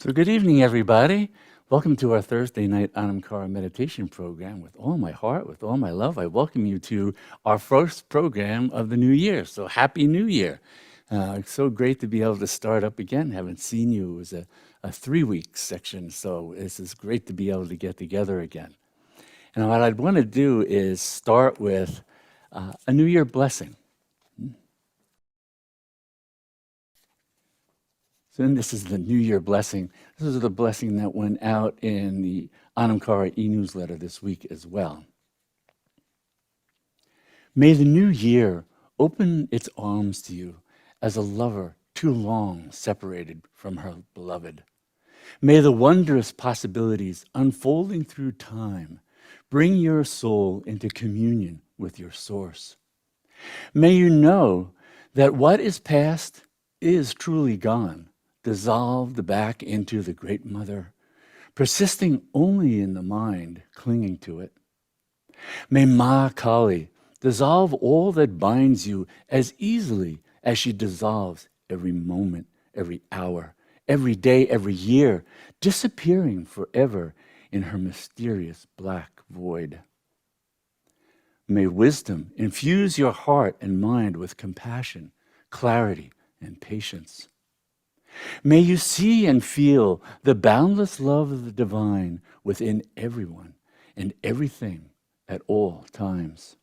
So good evening, everybody. Welcome to our Thursday night Anamkara meditation program. With all my heart, with all my love, I welcome you to our first program of the new year. So Happy New Year. It's so great to be able to start up again. Haven't seen you. It was a 3-week section, so this is great to be able to get together again. And what I'd want to do is start with a New Year blessing. So then this is the New Year blessing. This is the blessing that went out in the Anamkara e-newsletter this week as well. May the new year open its arms to you as a lover too long separated from her beloved. May the wondrous possibilities unfolding through time bring your soul into communion with your source. May you know that what is past is truly gone, dissolved back into the Great Mother, persisting only in the mind, clinging to it. May Ma Kali dissolve all that binds you as easily as she dissolves every moment, every hour, every day, every year, disappearing forever in her mysterious black void. May wisdom infuse your heart and mind with compassion, clarity, and patience. May you see and feel the boundless love of the divine within everyone and everything at all times.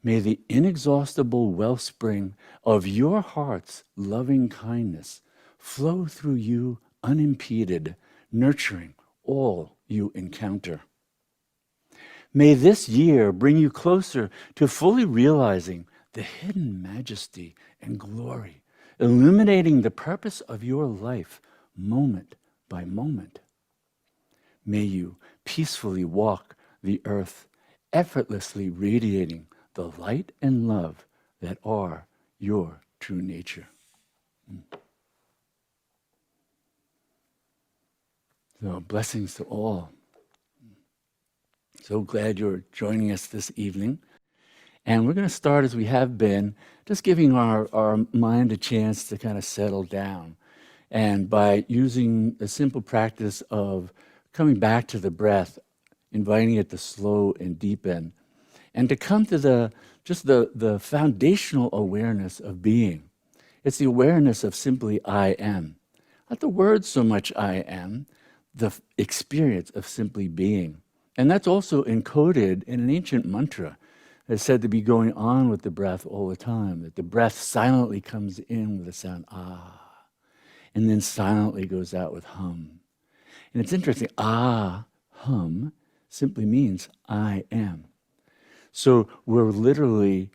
May the inexhaustible wellspring of your heart's loving kindness flow through you unimpeded, nurturing all you encounter. May this year bring you closer to fully realizing the hidden majesty and glory illuminating the purpose of your life moment by moment. May you peacefully walk the earth, effortlessly radiating the light and love that are your true nature. So blessings to all. So glad you're joining us this evening. And we're going to start as we have been, just giving our mind a chance to kind of settle down. And by using a simple practice of coming back to the breath, inviting it to slow and deepen, and to come to the foundational awareness of being. It's the awareness of simply I am. Not the word so much I am, the experience of simply being. And that's also encoded in an ancient mantra. It's said to be going on with the breath all the time, that the breath silently comes in with a sound, ah, and then silently goes out with hum. And it's interesting, ah, hum, simply means I am. So we're literally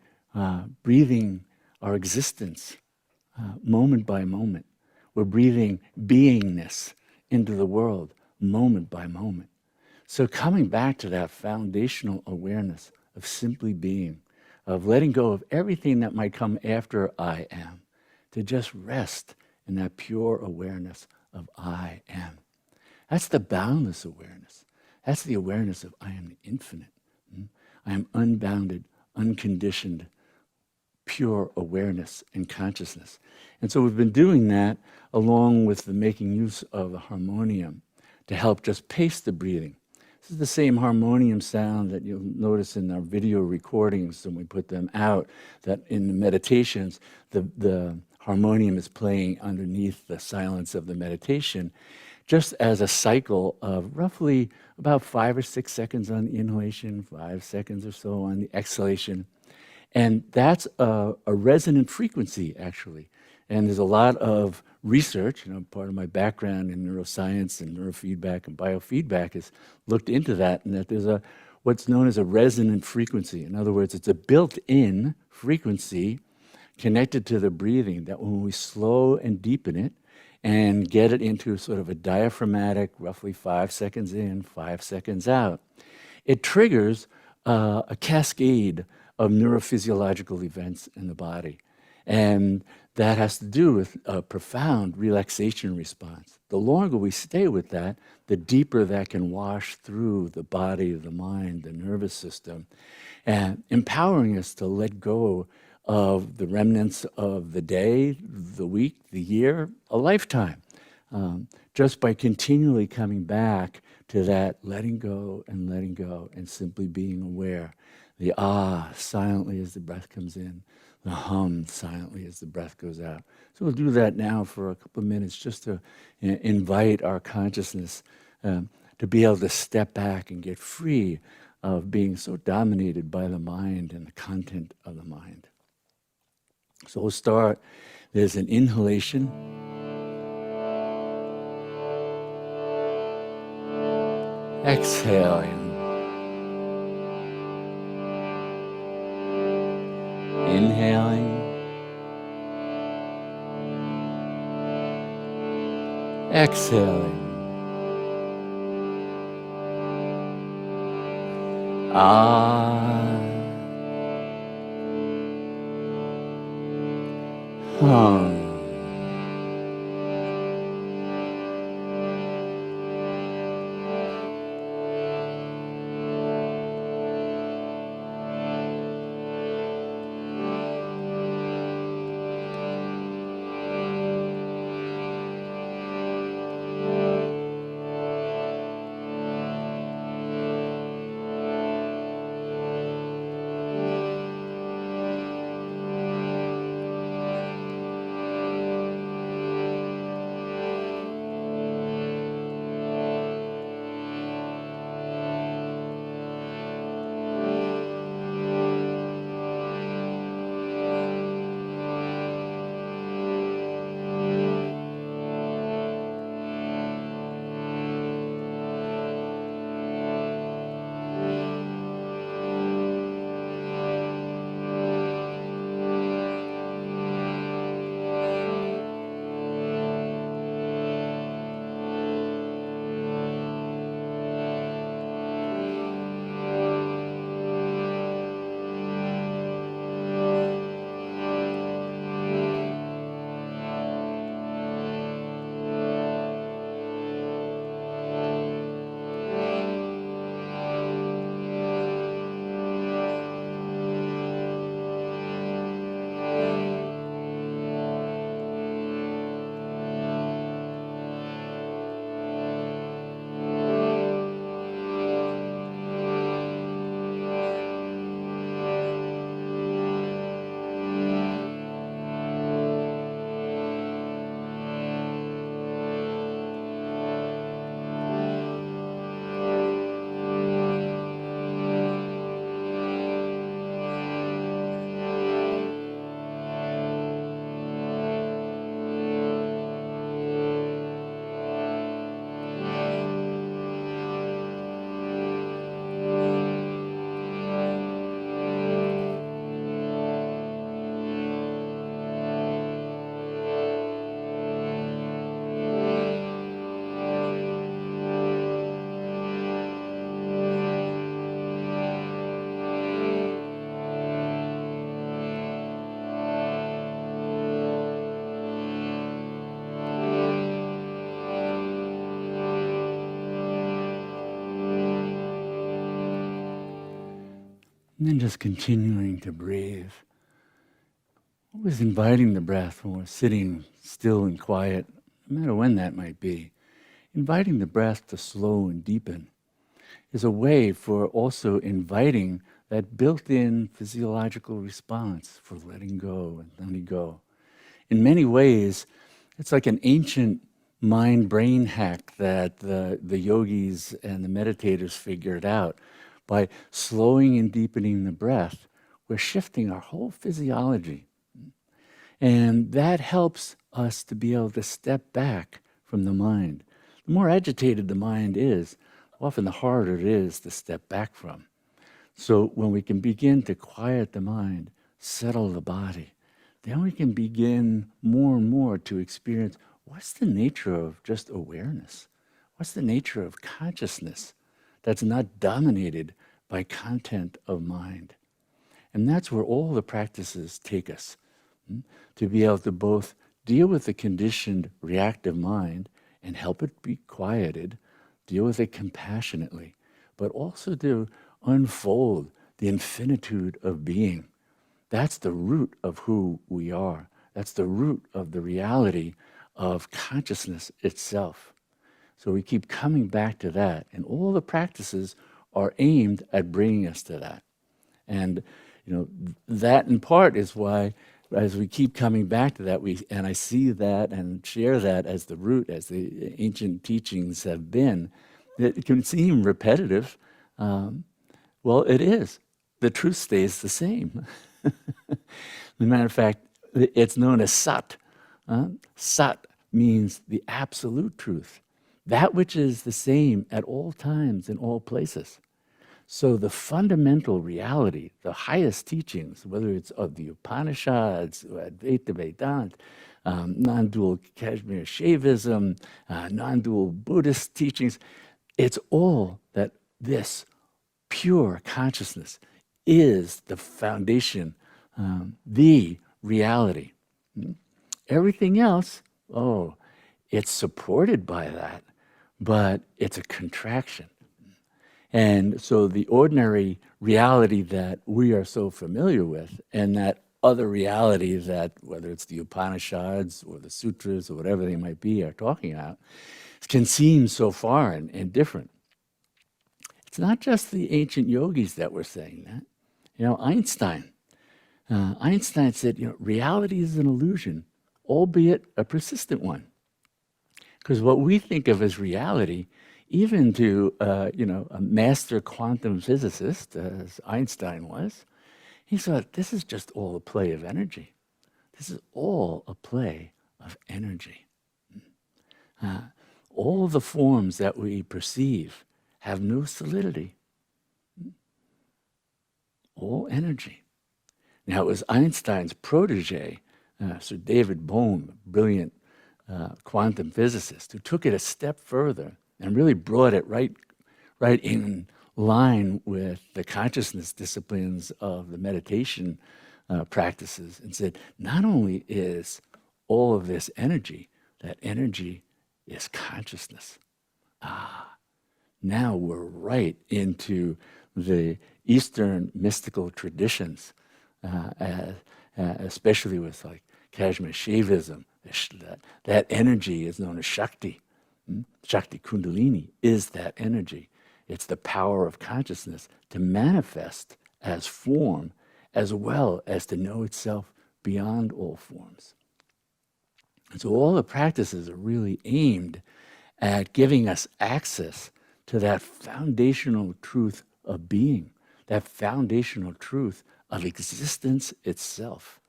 breathing our existence moment by moment. We're breathing beingness into the world moment by moment. So coming back to that foundational awareness of simply being, of letting go of everything that might come after I am, to just rest in that pure awareness of I am. That's the boundless awareness. That's the awareness of I am the infinite. I am unbounded, unconditioned, pure awareness and consciousness. And so we've been doing that along with the making use of the harmonium to help just pace the breathing. This is the same harmonium sound that you'll notice in our video recordings when we put them out, that in the meditations, the harmonium is playing underneath the silence of the meditation, just as a cycle of roughly about 5 or 6 seconds on the inhalation, 5 seconds or so on the exhalation. And that's a resonant frequency, actually. And there's a lot of research, part of my background in neuroscience and neurofeedback and biofeedback has looked into that, and that there's what's known as a resonant frequency. In other words, it's a built-in frequency connected to the breathing that when we slow and deepen it and get it into sort of a diaphragmatic, roughly 5 seconds in, 5 seconds out, it triggers a cascade of neurophysiological events in the body. And that has to do with a profound relaxation response. The longer we stay with that, the deeper that can wash through the body, the mind, the nervous system, and empowering us to let go of the remnants of the day, the week, the year, a lifetime. just by continually coming back to that letting go and simply being aware. The ah silently as the breath comes in, the hum silently as the breath goes out. So we'll do that now for a couple of minutes just to invite our consciousness to be able to step back and get free of being so dominated by the mind and the content of the mind. So we'll start. There's an inhalation. Exhaling. Inhaling. Exhaling. Ah. Hum. And then just continuing to breathe. Always inviting the breath when we're sitting still and quiet, no matter when that might be. Inviting the breath to slow and deepen is a way for also inviting that built-in physiological response for letting go and letting go. In many ways, it's like an ancient mind-brain hack that the yogis and the meditators figured out. By slowing and deepening the breath, we're shifting our whole physiology. And that helps us to be able to step back from the mind. The more agitated the mind is, often the harder it is to step back from. So when we can begin to quiet the mind, settle the body, then we can begin more and more to experience what's the nature of just awareness? What's the nature of consciousness that's not dominated by content of mind? And that's where all the practices take us, to be able to both deal with the conditioned reactive mind and help it be quieted, deal with it compassionately, but also to unfold the infinitude of being. That's the root of who we are. That's the root of the reality of consciousness itself. So we keep coming back to that, and all the practices are aimed at bringing us to that. And that in part is why, as we keep coming back to that, and I see that and share that as the root, as the ancient teachings have been. It can seem repetitive. Well, it is. The truth stays the same. As a matter of fact, it's known as Sat. Sat means the absolute truth, that which is the same at all times in all places. So the fundamental reality, the highest teachings, whether it's of the Upanishads, Advaita Vedanta, non-dual Kashmir Shaivism, non-dual Buddhist teachings, it's all that this pure consciousness is the foundation, the reality. Everything else, it's supported by that, but it's a contraction. And so the ordinary reality that we are so familiar with, and that other reality that, whether it's the Upanishads or the sutras or whatever they might be, are talking about, can seem so foreign and different. It's not just the ancient yogis that were saying that. Einstein said, reality is an illusion, albeit a persistent one. Because what we think of as reality, even to a master quantum physicist, as Einstein was, he thought this is just all a play of energy. This is all a play of energy. All the forms that we perceive have no solidity. All energy. Now, it was Einstein's protege, Sir David Bohm, a brilliant quantum physicist, who took it a step further and really brought it right in line with the consciousness disciplines of the meditation practices, and said, not only is all of this energy, that energy is consciousness. Now we're right into the Eastern mystical traditions, especially with like Kashmir Shaivism. That energy is known as Shakti. Shakti Kundalini is that energy. It's the power of consciousness to manifest as form, as well as to know itself beyond all forms. And so all the practices are really aimed at giving us access to that foundational truth of being, that foundational truth of existence itself.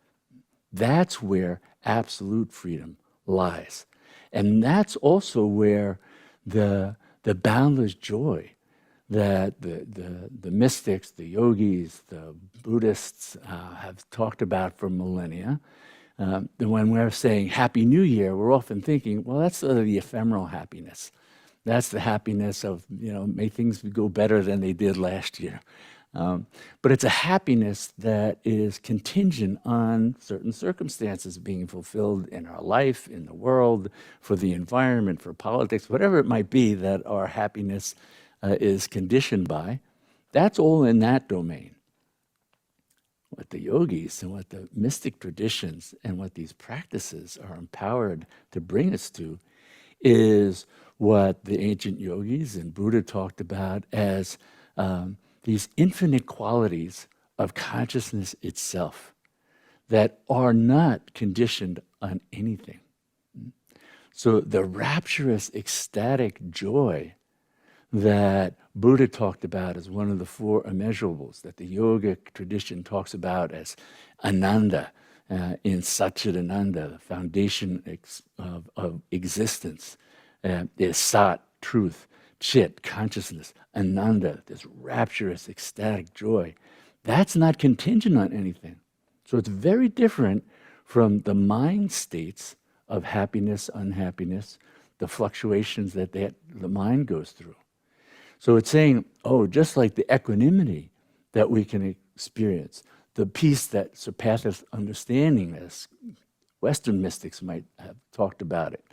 That's where absolute freedom lies. And that's also where the boundless joy that the mystics, the yogis, the Buddhists have talked about for millennia. When we're saying Happy New Year, we're often thinking, well, that's sort of the ephemeral happiness. That's the happiness of, may things go better than they did last year. But it's a happiness that is contingent on certain circumstances being fulfilled in our life, in the world, for the environment, for politics, whatever it might be that our happiness is conditioned by. That's all in that domain. What the yogis and what the mystic traditions and what these practices are empowered to bring us to is what the ancient yogis and Buddha talked about as these infinite qualities of consciousness itself that are not conditioned on anything. So the rapturous, ecstatic joy that Buddha talked about as one of the four immeasurables, that the yogic tradition talks about as Ananda in Satchidananda, the foundation of existence, is Sat, truth, Chit, consciousness, Ananda, this rapturous, ecstatic joy. That's not contingent on anything. So it's very different from the mind states of happiness, unhappiness, the fluctuations that the mind goes through. So it's saying, just like the equanimity that we can experience, the peace that surpasseth understanding, as Western mystics might have talked about it,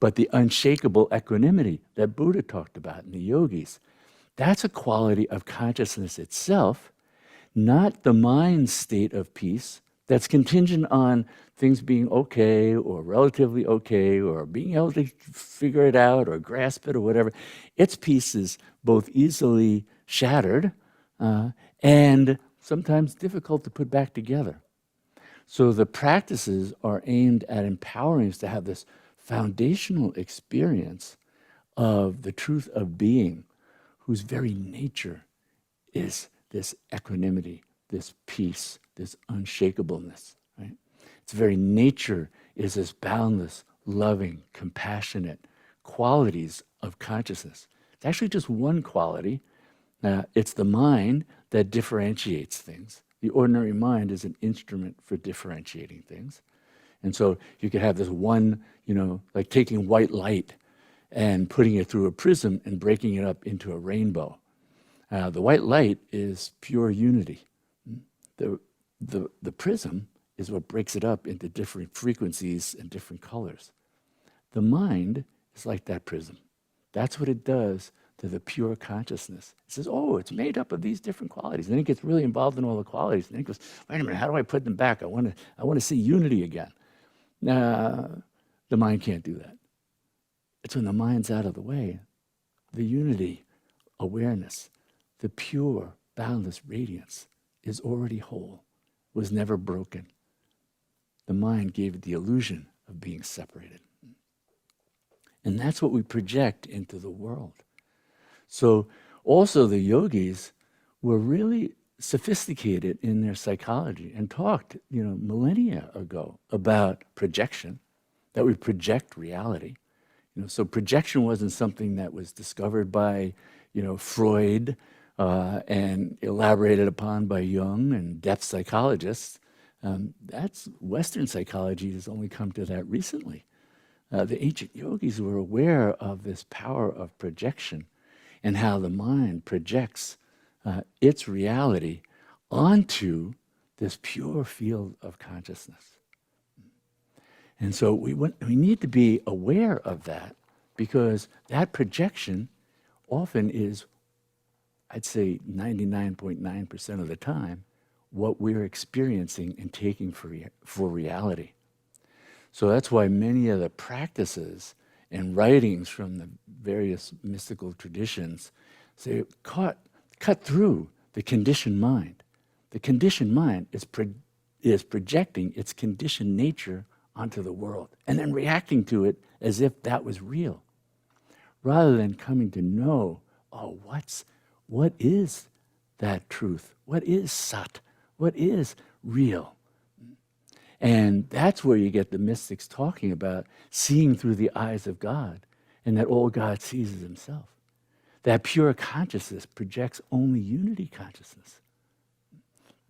but the unshakable equanimity that Buddha talked about in the yogis, that's a quality of consciousness itself, not the mind state of peace that's contingent on things being okay or relatively okay or being able to figure it out or grasp it or whatever, its peace is both easily shattered and sometimes difficult to put back together. So the practices are aimed at empowering us to have this foundational experience of the truth of being, whose very nature is this equanimity, this peace, this unshakableness, right? Its very nature is this boundless, loving, compassionate qualities of consciousness. It's actually just one quality. It's the mind that differentiates things. The ordinary mind is an instrument for differentiating things. And so you could have this one, like taking white light and putting it through a prism and breaking it up into a rainbow. The white light is pure unity. The prism is what breaks it up into different frequencies and different colors. The mind is like that prism. That's what it does to the pure consciousness. It says, oh, it's made up of these different qualities. And then it gets really involved in all the qualities. And then it goes, wait a minute, how do I put them back? I want to see unity again. The mind can't do that. It's when the mind's out of the way, the unity, awareness, the pure, boundless radiance is already whole, was never broken. The mind gave it the illusion of being separated. And that's what we project into the world. So also the yogis were really sophisticated in their psychology and talked, millennia ago about projection, that we project reality. So projection wasn't something that was discovered by, Freud and elaborated upon by Jung and depth psychologists. That's Western psychology has only come to that recently. The ancient yogis were aware of this power of projection and how the mind projects its reality onto this pure field of consciousness. And so we need to be aware of that, because that projection often is, I'd say 99.9% of the time, what we're experiencing and taking for reality. So that's why many of the practices and writings from the various mystical traditions say, cut through the conditioned mind. The conditioned mind is projecting its conditioned nature onto the world and then reacting to it as if that was real, rather than coming to know, what is that truth? What is Sat? What is real? And that's where you get the mystics talking about seeing through the eyes of God, and that all God sees is himself. That pure consciousness projects only unity consciousness.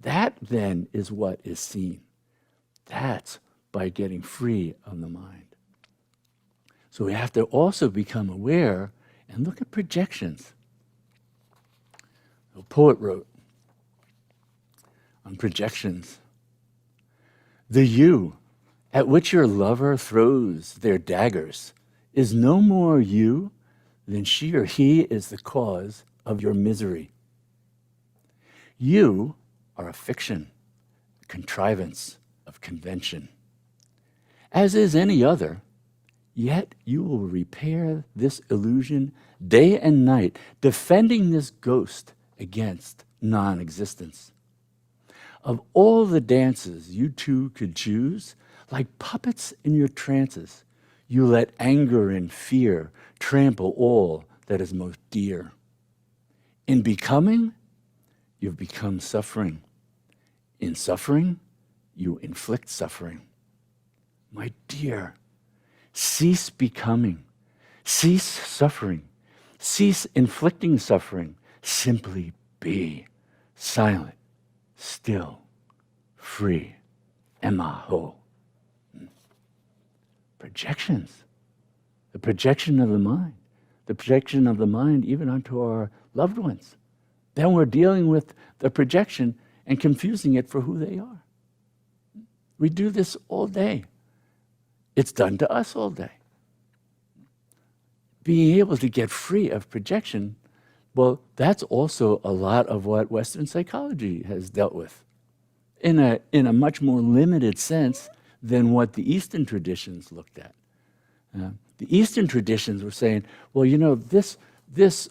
That then is what is seen. That's by getting free of the mind. So we have to also become aware and look at projections. A poet wrote on projections, "The you at which your lover throws their daggers is no more you than she or he is the cause of your misery. You are a fiction, a contrivance of convention. As is any other, yet you will repair this illusion day and night, defending this ghost against non-existence. Of all the dances you two could choose, like puppets in your trances, you let anger and fear trample all that is most dear. In becoming, you've become suffering. In suffering, you inflict suffering. My dear, cease becoming, cease suffering, cease inflicting suffering. Simply be silent, still, free, emaho." Projections, the projection of the mind even onto our loved ones. Then we're dealing with the projection and confusing it for who they are. We do this all day. It's done to us all day. Being able to get free of projection, well, that's also a lot of what Western psychology has dealt with. in a much more limited sense than what the Eastern traditions looked at. The Eastern traditions were saying, well, this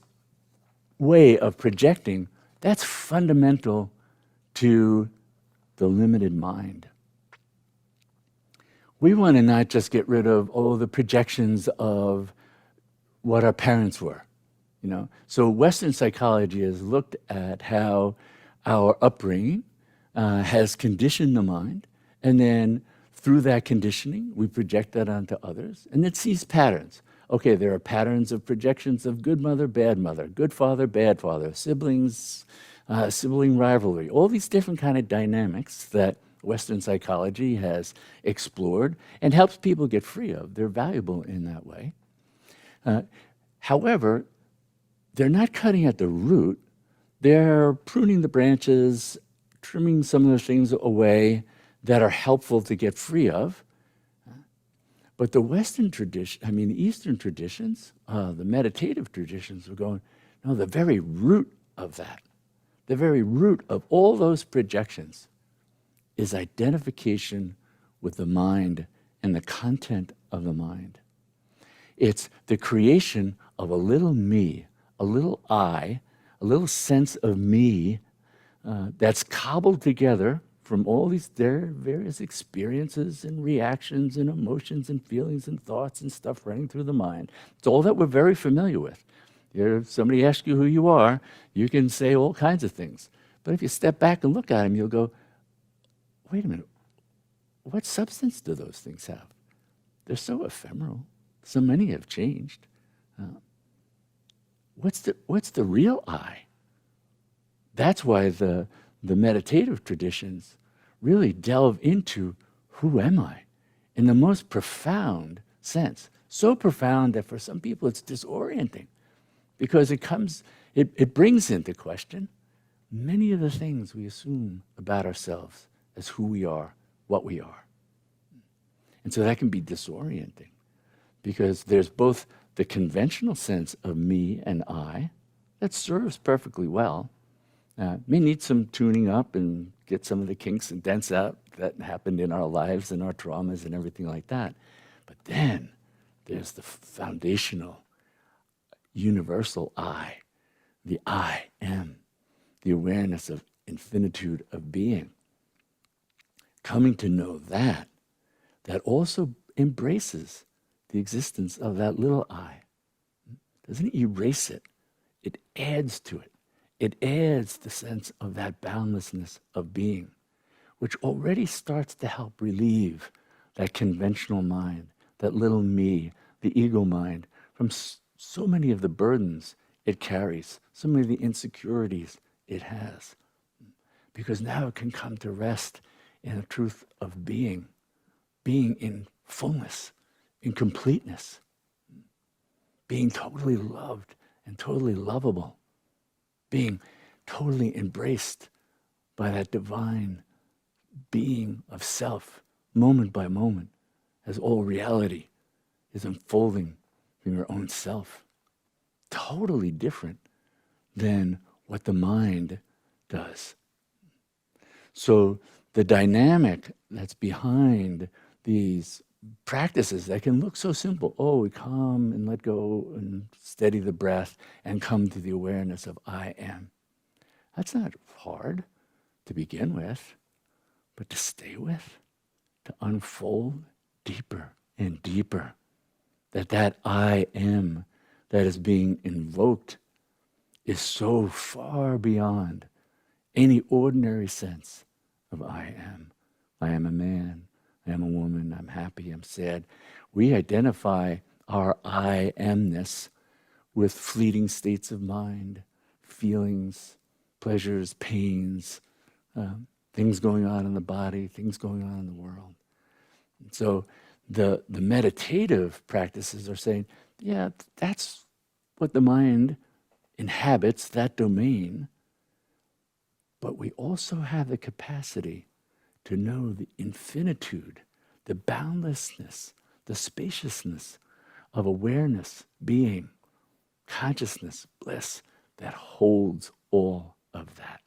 way of projecting, that's fundamental to the limited mind. We want to not just get rid of all the projections of what our parents were. So Western psychology has looked at how our upbringing has conditioned the mind, and then through that conditioning, we project that onto others, and it sees patterns. Okay, there are patterns of projections of good mother, good father, bad father, siblings, sibling rivalry, all these different kind of dynamics that Western psychology has explored and helps people get free of. They're valuable in that way. However, they're not cutting at the root. They're pruning the branches, trimming some of the things away that are helpful to get free of. But the Western tradition, the Eastern traditions, the meditative traditions were going, no, the very root of that, the very root of all those projections is identification with the mind and the content of the mind. It's the creation of a little me, a little I, a little sense of me that's cobbled together from all these various experiences and reactions and emotions and feelings and thoughts and stuff running through the mind. It's all that we're very familiar with. If somebody asks you who you are, you can say all kinds of things. But if you step back and look at them, you'll go, wait a minute, what substance do those things have? They're so ephemeral. So many have changed. What's the real I? That's why the meditative traditions really delve into who am I in the most profound sense. So profound that for some people it's disorienting because it brings into question many of the things we assume about ourselves as who we are, what we are. And so that can be disorienting because there's both the conventional sense of me and I that serves perfectly well. May need some tuning up and get some of the kinks and dents out that happened in our lives and our traumas and everything like that. But then there's the foundational, universal I, the I am, the awareness of infinitude of being. Coming to know that also embraces the existence of that little I. Doesn't erase it. It adds to it. It adds the sense of that boundlessness of being, which already starts to help relieve that conventional mind, that little me, the ego mind, from so many of the burdens it carries, so many of the insecurities it has. Because now it can come to rest in a truth of being in fullness, in completeness, being totally loved and totally lovable, being totally embraced by that divine being of self, moment by moment, as all reality is unfolding from your own self. Totally different than what the mind does. So the dynamic that's behind these practices that can look so simple. Oh, we come and let go and steady the breath and come to the awareness of I am. That's not hard to begin with, but to stay with, to unfold deeper and deeper. That I am that is being invoked is so far beyond any ordinary sense of I am. I am a man. I am a woman, I'm happy, I'm sad. We identify our I amness with fleeting states of mind, feelings, pleasures, pains, things going on in the body, things going on in the world. And so the meditative practices are saying, yeah, that's what the mind inhabits, that domain, but we also have the capacity to know the infinitude, the boundlessness, the spaciousness of awareness, being, consciousness, bliss that holds all of that.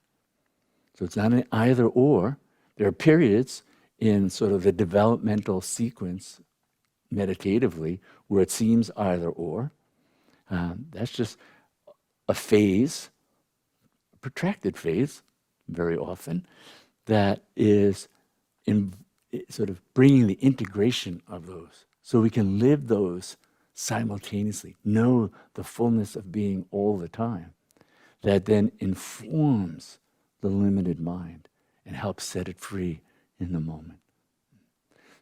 So it's not an either or, There are periods in sort of the developmental sequence meditatively where it seems either or. That's just a phase, a protracted phase, very often, that is in sort of bringing the integration of those so we can live those simultaneously, know the fullness of being all the time, that then informs the limited mind and helps set it free in the moment.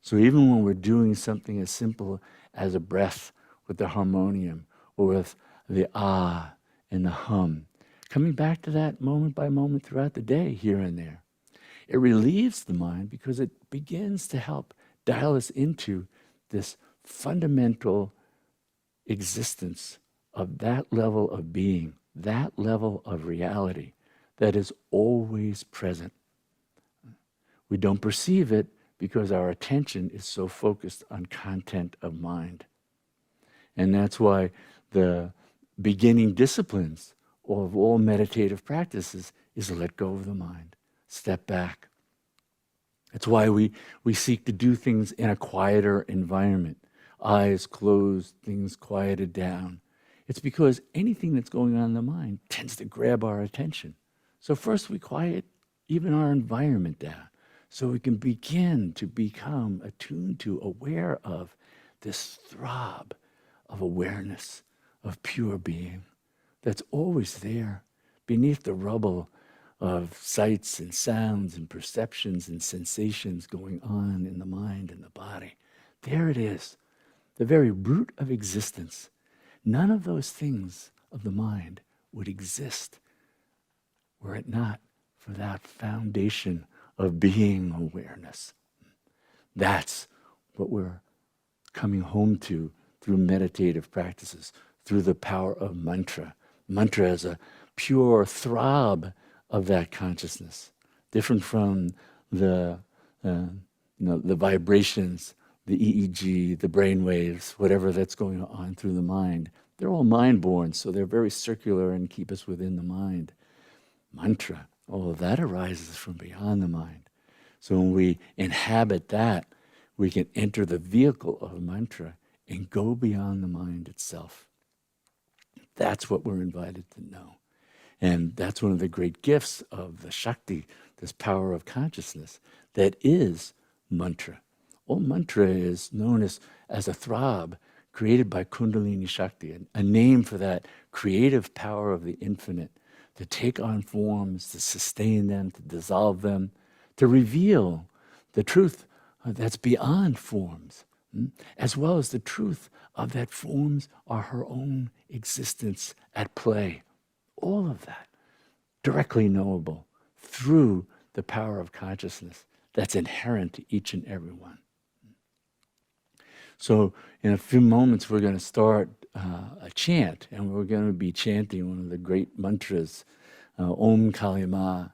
So even when we're doing something as simple as a breath with the harmonium or with the ah and the hum, coming back to that moment by moment throughout the day, here and there, it relieves the mind because it begins to help dial us into this fundamental existence of that level of being, that level of reality that is always present. We don't perceive it because our attention is so focused on content of mind. And that's why the beginning disciplines of all meditative practices is to let go of the mind, step back. That's why we seek to do things in a quieter environment, eyes closed, things quieted down. It's because anything that's going on in the mind tends to grab our attention. So first we quiet even our environment down so we can begin to become attuned to, aware of this throb of awareness, of pure being that's always there beneath the rubble of sights and sounds and perceptions and sensations going on in the mind and the body. There it is, the very root of existence. None of those things of the mind would exist were it not for that foundation of being awareness. That's what we're coming home to through meditative practices, through the power of mantra. Mantra is a pure throb of that consciousness, different from the vibrations, the EEG, the brain waves, whatever that's going on through the mind. They're all mind-born, so they're very circular and keep us within the mind. Mantra, all of that arises from beyond the mind. So when we inhabit that, we can enter the vehicle of mantra and go beyond the mind itself. That's what we're invited to know. And that's one of the great gifts of the Shakti, this power of consciousness, that is mantra. All mantra is known as a throb created by Kundalini Shakti, a name for that creative power of the infinite, to take on forms, to sustain them, to dissolve them, to reveal the truth that's beyond forms, as well as the truth of that forms are her own existence at play. All of that directly knowable through the power of consciousness that's inherent to each and every one. So in a few moments, we're going to start a chant, and we're going to be chanting one of the great mantras, Om Kali Ma,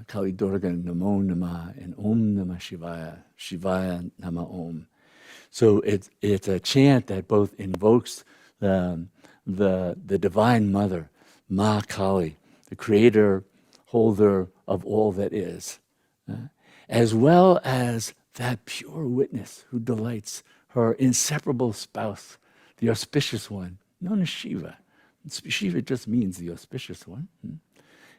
Kali Durga Namo Nama, and Om Namah Shivaya, Shivaya Nama Om. So it's a chant that both invokes the Divine Mother, Ma Kali, the creator, holder of all that is, as well as that pure witness who delights, her inseparable spouse, the auspicious one, known as Shiva. Shiva just means the auspicious one.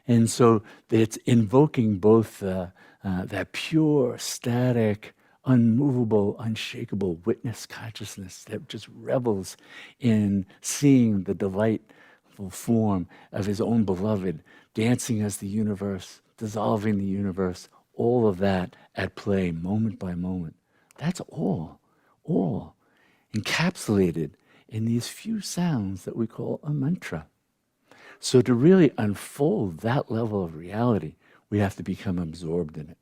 And so it's invoking both that pure, static, unmovable, unshakable witness consciousness that just revels in seeing the delightful form of his own beloved, dancing as the universe, dissolving the universe, all of that at play, moment by moment. That's all encapsulated in these few sounds that we call a mantra. So to really unfold that level of reality, we have to become absorbed in it,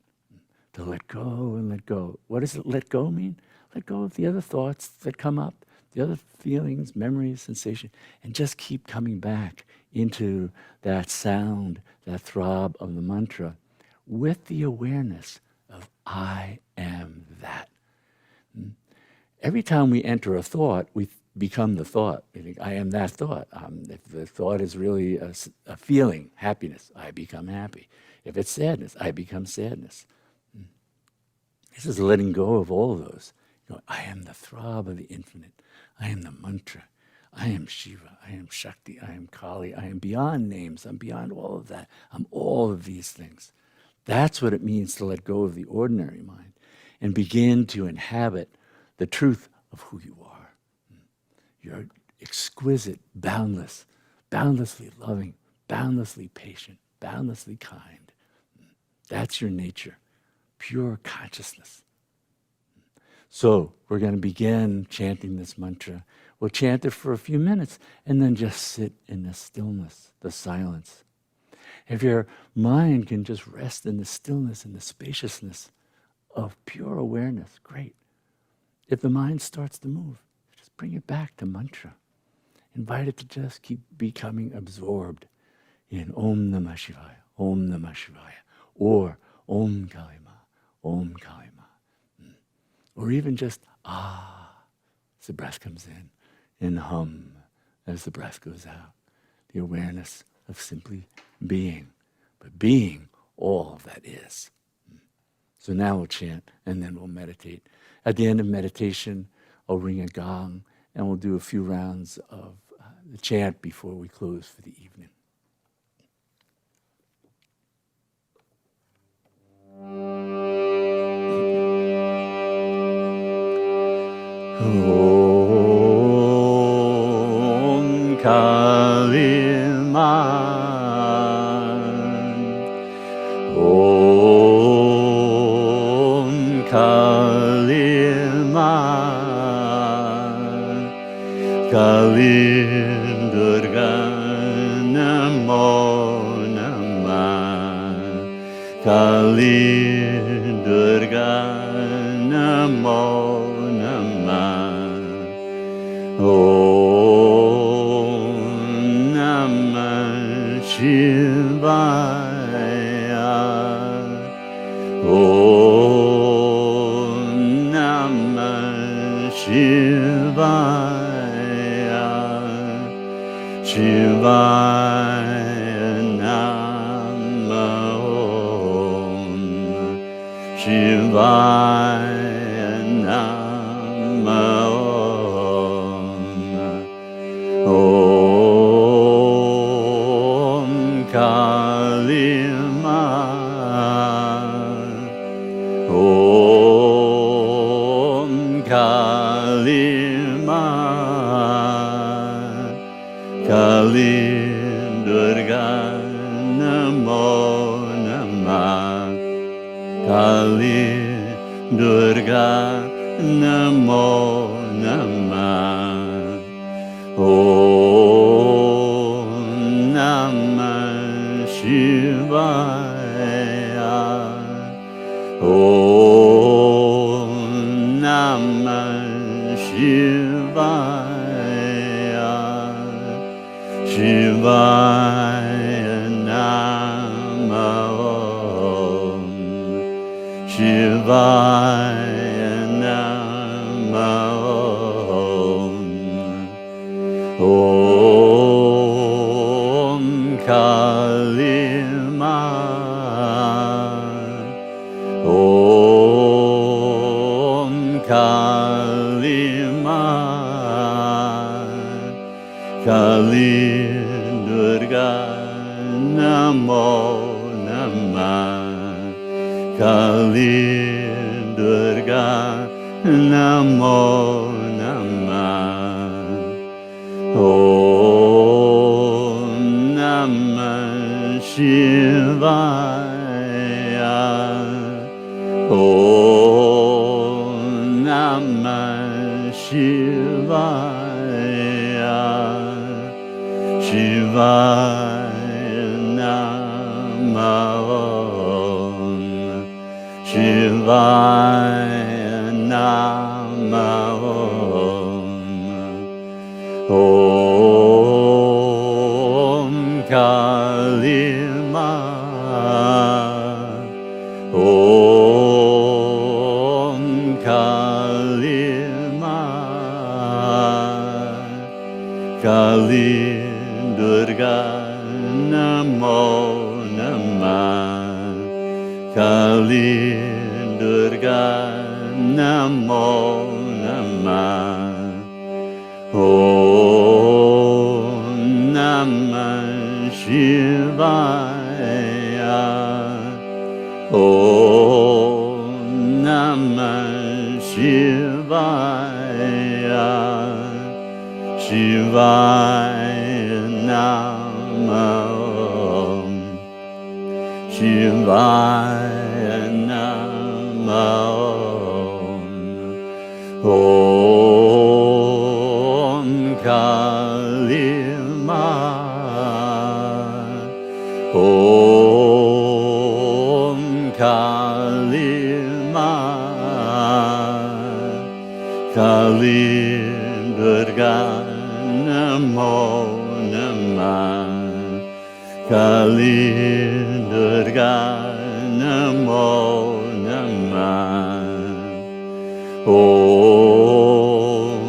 to let go and let go. What does it let go mean? Let go of the other thoughts that come up, the other feelings, memories, sensation, and just keep coming back into that sound, that throb of the mantra with the awareness of I am that. Every time we enter a thought, we become the thought. We think, I am that thought. If the thought is really a feeling, happiness, I become happy. If it's sadness, I become sadness. This is letting go of all of those. I am the throb of the infinite. I am the mantra. I am Shiva. I am Shakti. I am Kali. I am beyond names. I'm beyond all of that. I'm all of these things. That's what it means to let go of the ordinary mind and begin to inhabit the truth of who you are. You're exquisite, boundless, boundlessly loving, boundlessly patient, boundlessly kind. That's your nature, pure consciousness. So we're going to begin chanting this mantra. We'll chant it for a few minutes and then just sit in the stillness, the silence. If your mind can just rest in the stillness and the spaciousness of pure awareness, great. If the mind starts to move, just bring it back to mantra. Invite it to just keep becoming absorbed in Om Namah Shivaya, Om Namah Shivaya, or Om Kalima, Om Kalima. Or even just as the breath comes in, and hum as the breath goes out. The awareness of simply being, but being all that is. So now we'll chant and then we'll meditate. At the end of meditation, I'll ring a gong and we'll do a few rounds of the chant before we close for the evening. Om Kalima. Om Kalima. Kalim Durga Namo Namah. Kalim Durga Namo Namah. Om Namah Shivaya. Om Namah Shivaya. Shivaya Namah Om. Shivaya Namah Om. Om Kalima. Om Kalima. Kalim Durga Namo Namah. Kalim Durga Namo Namah. Om Namah Shivaya. Om Namah Shivaya. Shivaya Namah Om. Shivaya Namah Om. Om Kalima. Om Kalima. Kalim Durga Namo Namah. Kalim Durga Namo Namah. Om Namah Shivaya. Om Namah Shivaya. Shivaya Namah Om. Shivaya Namah Om. Om Kalima. Om Kalima. Kalim Durga Namo Namah. Kalim Durga Namo Namah. Om Namah Shivaya. Om Namah Shivaya. Shivaya Namah. Shivaya Namah. Om Kalima. Om Kalima. Kali Durga Namo Namah. Kali Durga Namo Namah. Om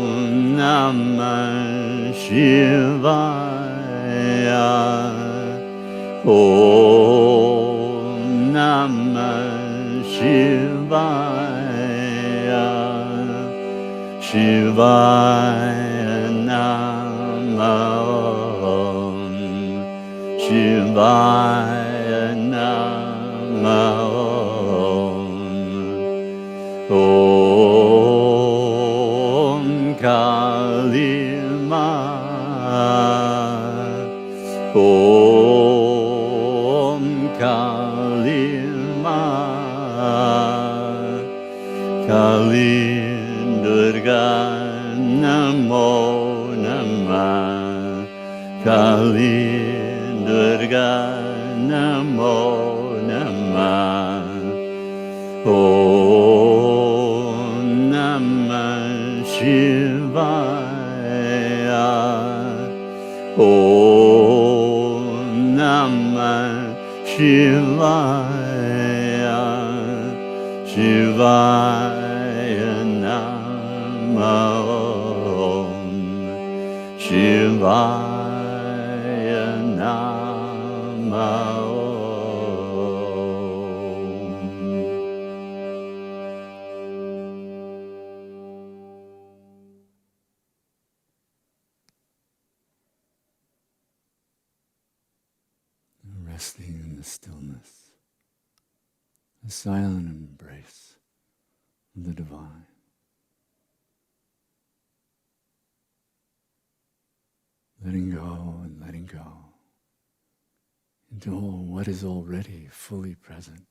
Namah Shivaya. Om Namah Shivaya. Shivaya Namah. Shivaya Namah. Om Kalima. Om Kalima. Kali Durga Namo Namah. Kali Durga Namo Namah. Om Namah Shivaya. Om Namah Shivaya. Shivaya Namah. Shivaya Namah. Resting in the stillness, the silent embrace of the divine. Letting go and letting go into all what is already fully present.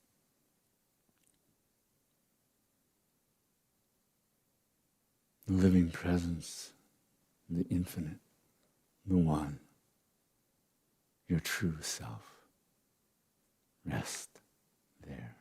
The living presence, the infinite, the one, your true self. Rest there.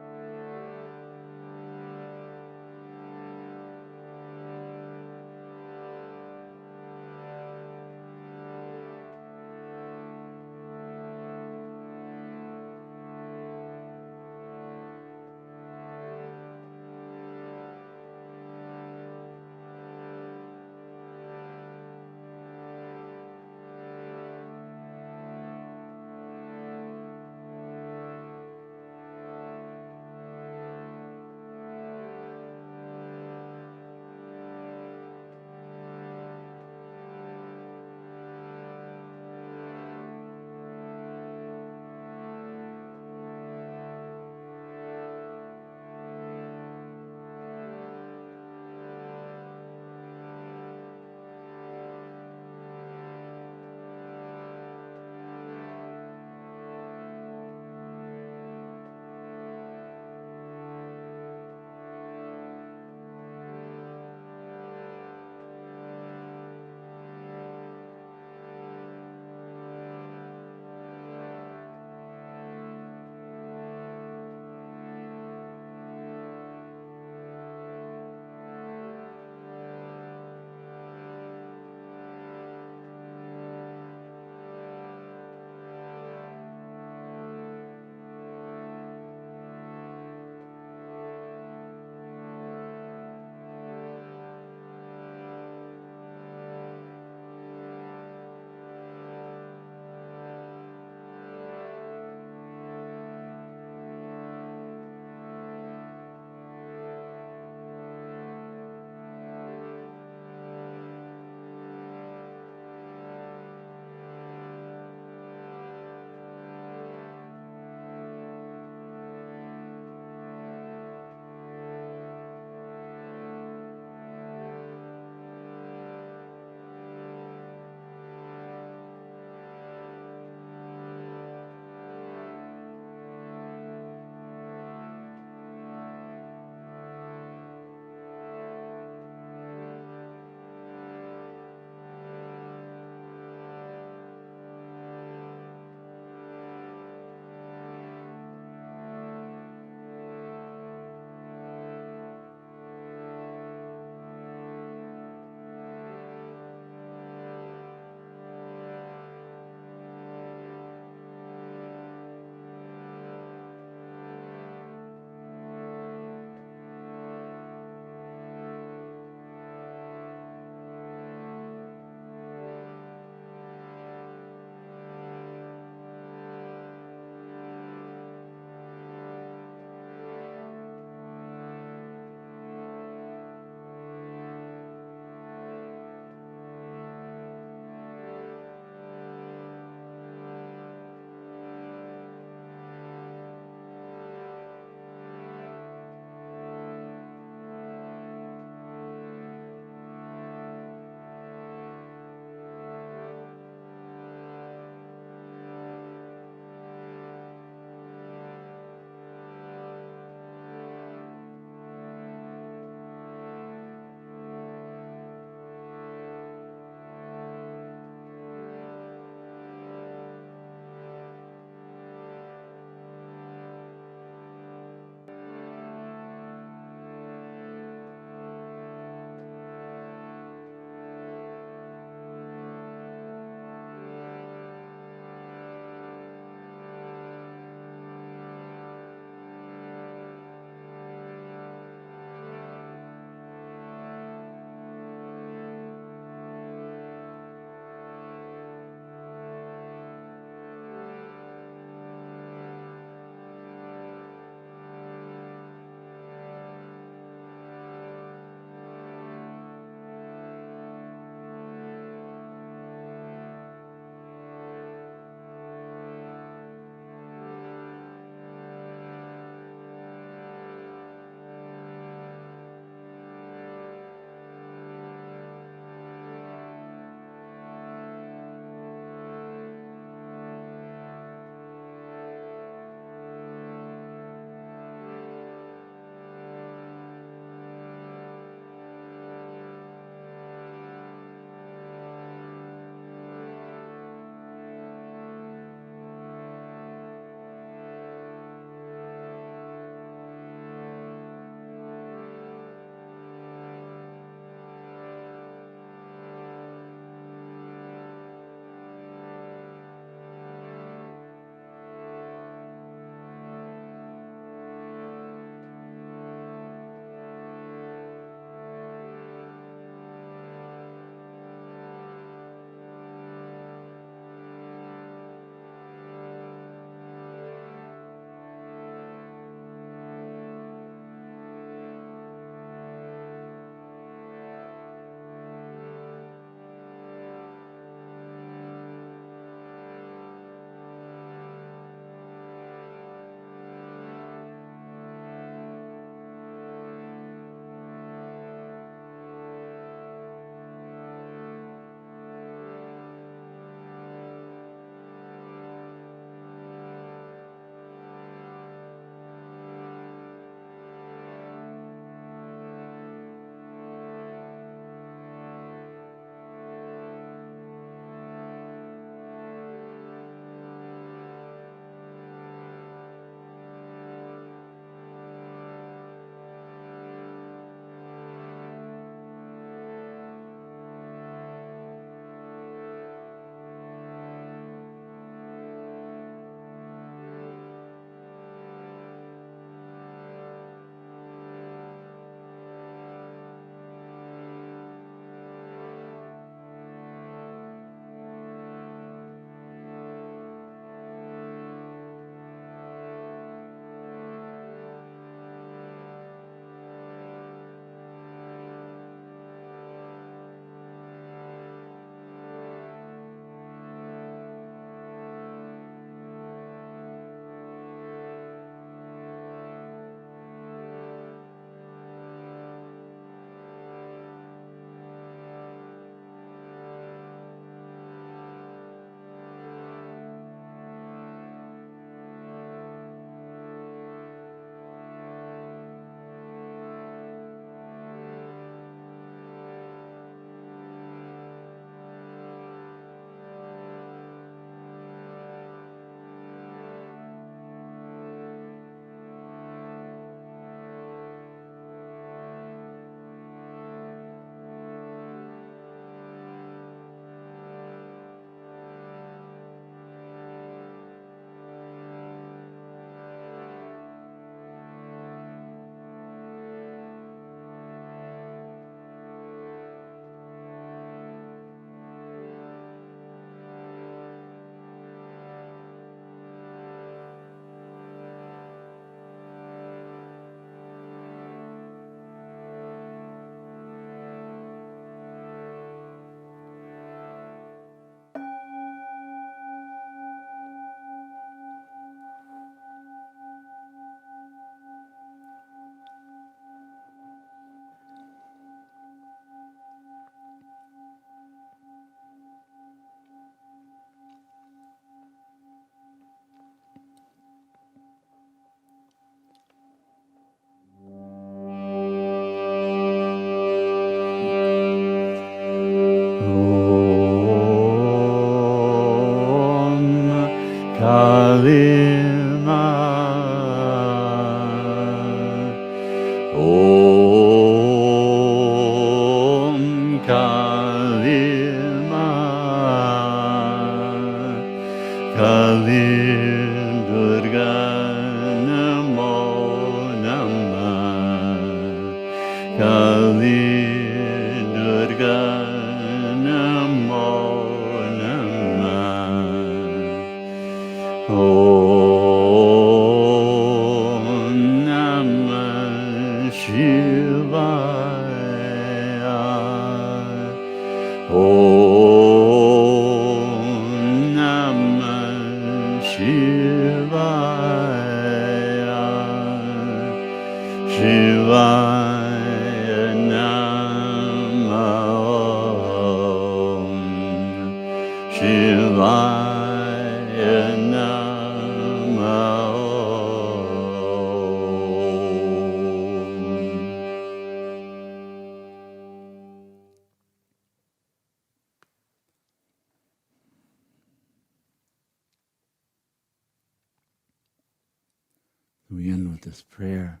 We end with this prayer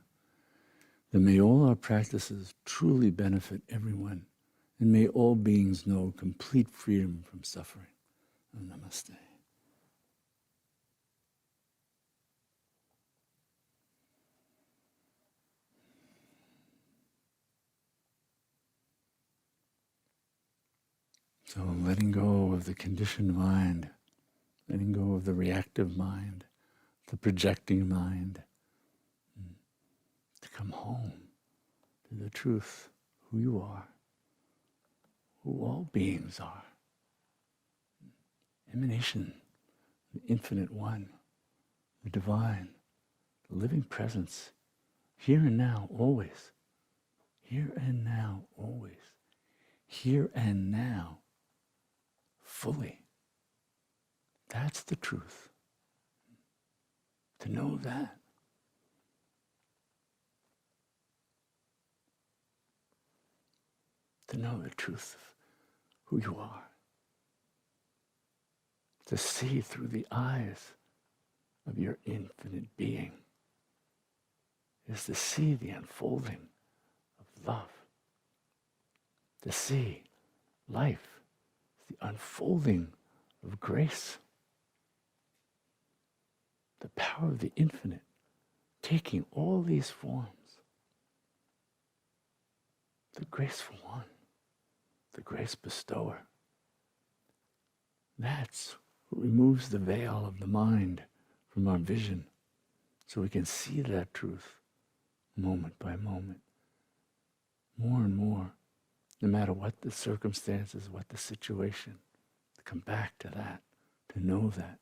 that may all our practices truly benefit everyone, and may all beings know complete freedom from suffering. Namaste. So letting go of the conditioned mind, letting go of the reactive mind, the projecting mind, to come home to the truth, who you are, who all beings are. Emanation, the infinite one, the divine, the living presence, here and now, always. Here and now, always. Here and now, fully. That's the truth. To know that. To know the truth of who you are. To see through the eyes of your infinite being is to see the unfolding of love. To see life, the unfolding of grace. The power of the infinite taking all these forms. The graceful one, the grace bestower. That's what removes the veil of the mind from our vision so we can see that truth moment by moment, more and more, no matter what the circumstances, what the situation, to come back to that, to know that.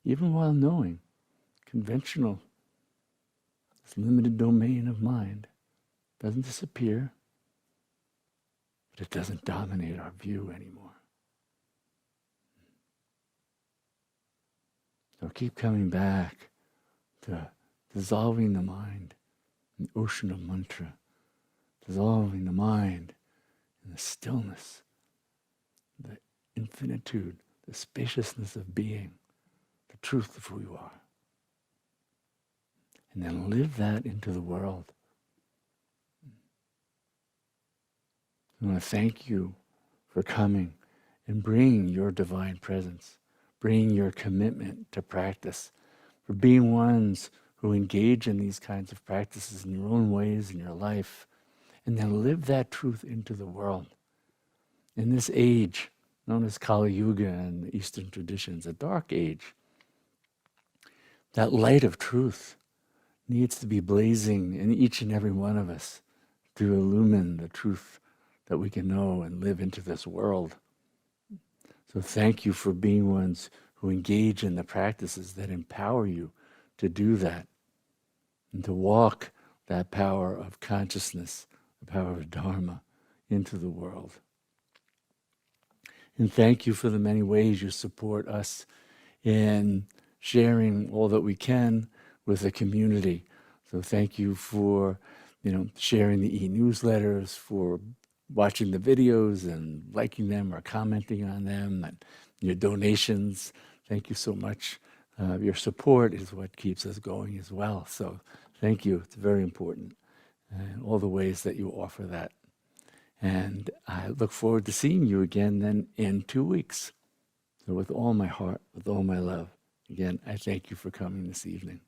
Even while knowing, conventional, this limited domain of mind doesn't disappear, but it doesn't dominate our view anymore. So keep coming back to dissolving the mind in the ocean of mantra, dissolving the mind in the stillness, the infinitude, the spaciousness of being, the truth of who you are. And then live that into the world. I want to thank you for coming and bringing your divine presence, bringing your commitment to practice, for being ones who engage in these kinds of practices in your own ways in your life, and then live that truth into the world. In this age, known as Kali Yuga in the Eastern traditions, a dark age, that light of truth needs to be blazing in each and every one of us to illumine the truth that we can know and live into this world. So thank you for being ones who engage in the practices that empower you to do that and to walk that power of consciousness, the power of Dharma into the world. And thank you for the many ways you support us in sharing all that we can with the community. So thank you for, sharing the e-newsletters, for watching the videos and liking them or commenting on them, and your donations. Thank you so much. Your support is what keeps us going as well. So thank you. It's very important. And all the ways that you offer that. And I look forward to seeing you again then in 2 weeks. So with all my heart, with all my love, again, I thank you for coming this evening.